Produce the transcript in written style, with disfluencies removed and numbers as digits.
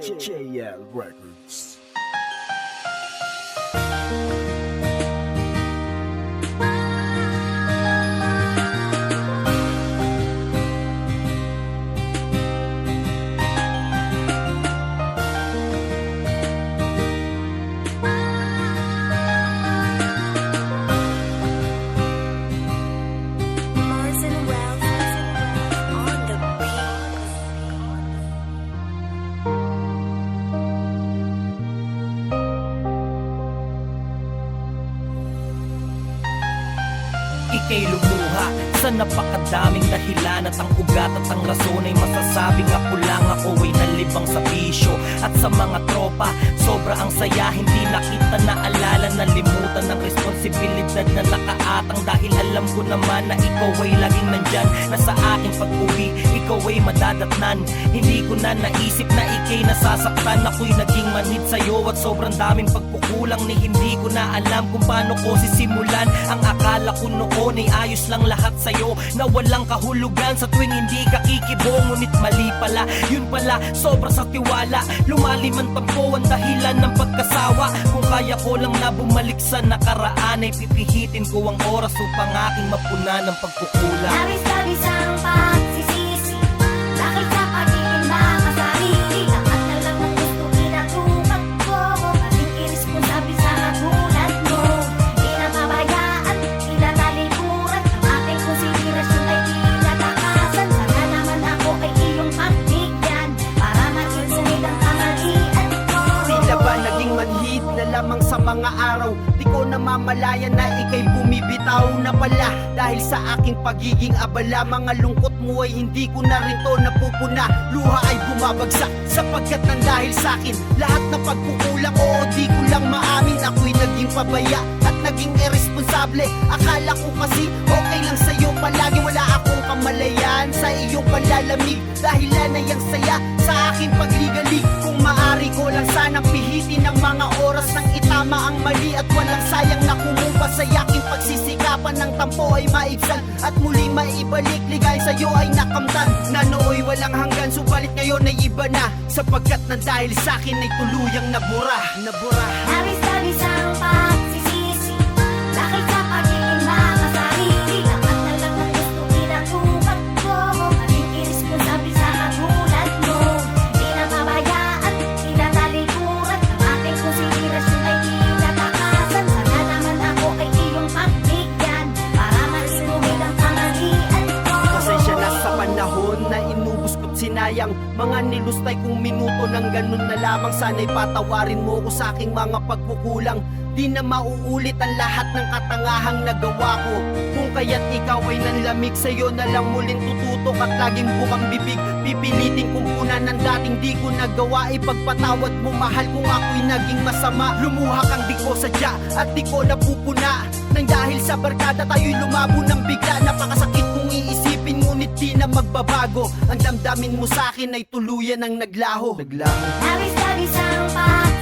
JL Records. Ika'y lumuha sa napakadaming dahilan at ang ugat at ang rason ay masasabing ako lang ako ay nalibang sa bisyo at sa mga tropa. Sobra ang saya, hindi na kita naalala, nalimutan ng responsibilidad na nakaatang dahil alam ko naman na ikaw ay laging nandyan, na sa aking pag-uwi ikaw ay madadatnan. Hindi ko na naisip na ika'y nasasaktan, ako'y naging manhid sa'yo at sobrang daming pagkukulang ni hindi ko na alam kung paano ko sisimulan. Ang akala ko noon ay ayos lang lahat sa'yo, na walang kahulugan sa tuwing hindi ka kikibong. Ngunit mali pala, yun pala, sobra sa tiwala. Lumalim ang tampo, ang dahilan ng pagkasawa. Kung kaya ko lang na bumalik sa nakaraan, ay pipihitin ko ang oras upang aking mapunan ng pagkukulang. Labis-labis ang pagsisisi dahil sa pagiging makasarili. Lahat na lang ng gusto pinatupad ko, maging irresponsible sa magulat mo. Di na pabayaan, di na talikuran, ang aking konsiderasyon ay di natakasan. Sana naman ako ay iyong pagbigyan para maging sumid ang kamalian ko. Tila ba naging manhid na lamang sa mga araw? Di ko namamalayan na ika'y bumibitaw na pala. Dahil sa aking pagiging abala, mga lungkot mo ay hindi ko na rin to napupuna. Luha ay bumabagsak sapagkat nang dahil sa'kin lahat na pagkukulang, oo di ko lang maamin. Ako'y naging pabaya at naging irresponsable. Akala ko kasi okay lang sa'yo palagi, wala akong kamalayan sa iyong palalamig. Dahilan na yung saya sa aking pagligalig. Kung maari ko lang sanang pihitin ang mga oras nang itama ang mali at walang sayang na kumupa sa yaking pagsisikapan ng tampo ay maibsan at muli maibalik. Ligay sa'yo ay nakamtan na nooy walang hanggan, subalit ngayon ay iba na sapagkat na dahil sa'kin ay tuluyang nabura. Labis-labis ang pagsisisi dahil sa pagiging makasarili. Lahat na lang ng gusto pinatupad ko, maging irresponsible sa magulat mo. Di na pabayaan, di na talikuran, ang aking konsiderasyon ay di natakasan. Sana naman ako ay iyong pagbigyan para masinumid ang kamalian ko. Pasensya na sa panahon na inubos ko't sinayang mga nilustay kong minuto ng ganun na lamang. Sana'y patawarin mo ko sa aking mga pagkukulang. Di na mauulit ang lahat ng katangahang nagawa ko. Kung kaya't ikaw ay nanlamig, sa'yo na lang muling tututok at laging bukang bibig. Pipilitin kong punan ng dating di ko nagawa. Ipagpatawad mo mahal kung ako'y naging masama. Lumuha kang di ko sadya at di ko napupuna. Nang dahil sa barkada tayo'y lumabo ng bigla. Napakasakit kong iisipin ngunit di na magbabago. Ang damdamin mo sa'kin ay tuluyan ang naglaho. Labis-labis ang pagsisisi